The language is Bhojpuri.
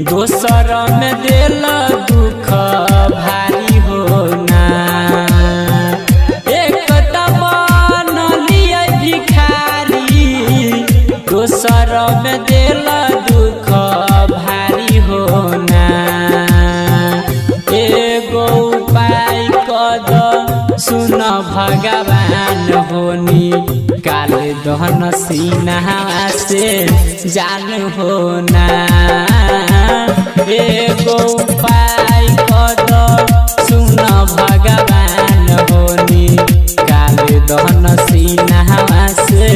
दोसर में दिल दुख भारी होना एक बनलिए भिखारी दोसर में दिल दुख भारी होना एगो उपाय कद सुन भगवान होनी काल दहन सीना से जान होना एगो उपाय कद सुन भगवान होनी काल दहन सीना से